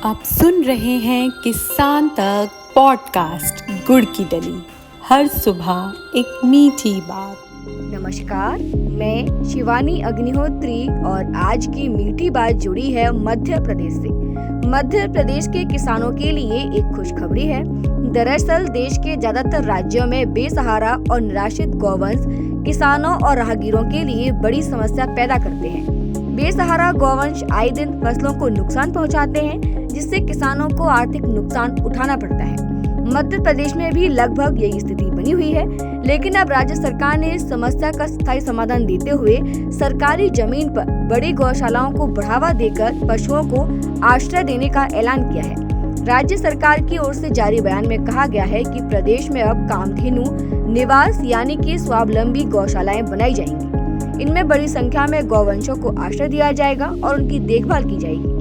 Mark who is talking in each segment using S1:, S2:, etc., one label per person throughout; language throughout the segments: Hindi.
S1: आप सुन रहे हैं किसान तक पॉडकास्ट गुड़ की डली। हर सुबह एक मीठी बात।
S2: नमस्कार, मैं शिवानी अग्निहोत्री और आज की मीठी बात जुड़ी है मध्य प्रदेश से। मध्य प्रदेश के किसानों के लिए एक खुशखबरी है। दरअसल देश के ज्यादातर राज्यों में बेसहारा और निराश्रित गौवंश किसानों और राहगीरों के लिए बड़ी समस्या पैदा करते हैं। बेसहारा गौवंश आए दिन फसलों को नुकसान पहुंचाते हैं, जिससे किसानों को आर्थिक नुकसान उठाना पड़ता है। मध्य प्रदेश में भी लगभग यही स्थिति बनी हुई है, लेकिन अब राज्य सरकार ने इस समस्या का स्थायी समाधान देते हुए सरकारी जमीन पर बड़ी गौशालाओं को बढ़ावा देकर पशुओं को आश्रय देने का ऐलान किया है। राज्य सरकार की ओर से जारी बयान में कहा गया है कि प्रदेश में अब कामधेनु निवास यानी कि स्वावलंबी गौशालाएं बनाई जाएंगी। इनमें बड़ी संख्या में गौवंशों को आश्रय दिया जाएगा और उनकी देखभाल की जाएगी।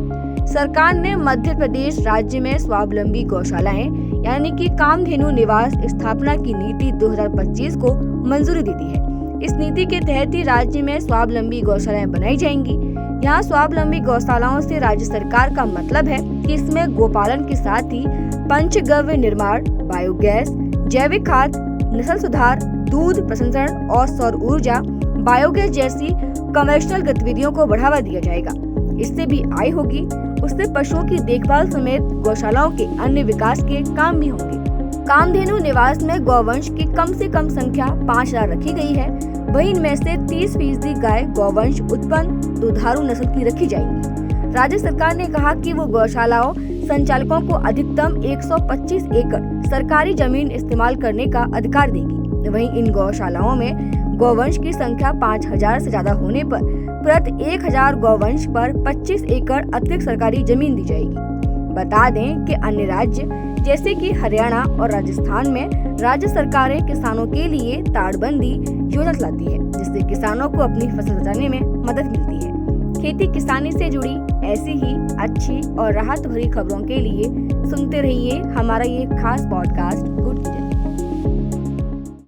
S2: सरकार ने मध्य प्रदेश राज्य में स्वावलंबी गौशालाएं यानी कि कामधेनु निवास स्थापना की नीति 2025 को मंजूरी दे दी है। इस नीति के तहत ही राज्य में स्वावलंबी गौशालाएं बनाई जाएंगी। यहाँ स्वावलंबी गौशालाओं से राज्य सरकार का मतलब है कि इसमें गोपालन के साथ ही पंचगव्य निर्माण, बायोगैस, जैविक खाद, नस्ल सुधार, दूध प्रसंस्करण और सौर ऊर्जा, बायोगैस जैसी कमर्शियल गतिविधियों को बढ़ावा दिया जाएगा। इससे भी आय होगी, उससे पशुओं की देखभाल समेत गौशालाओं के अन्य विकास के काम भी होंगे। कामधेनु निवास में गौवंश की कम से कम संख्या 5000 रखी गई है। वहीं इनमें से 30% गाय गौवंश उत्पन्न दुधारू नस्ल की रखी जाएंगी। राज्य सरकार ने कहा कि वो गौशालाओं संचालकों को अधिकतम 125 एकड़ सरकारी जमीन इस्तेमाल करने का अधिकार देगी। वहीं इन गौशालाओं में गौवंश की संख्या 5000 से ज्यादा होने पर प्रति 1000 गौवंश पर 25 एकड़ अतिरिक्त सरकारी जमीन दी जाएगी। बता दें कि अन्य राज्य जैसे कि हरियाणा और राजस्थान में राज्य सरकारें किसानों के लिए ताड़बंदी योजना चलाती है, जिससे किसानों को अपनी फसल बचाने में मदद मिलती है। खेती किसानी से जुड़ी ऐसी ही अच्छी और राहत भरी खबरों के लिए सुनते रहिए हमारा ये खास पॉडकास्ट गुड़ की डली।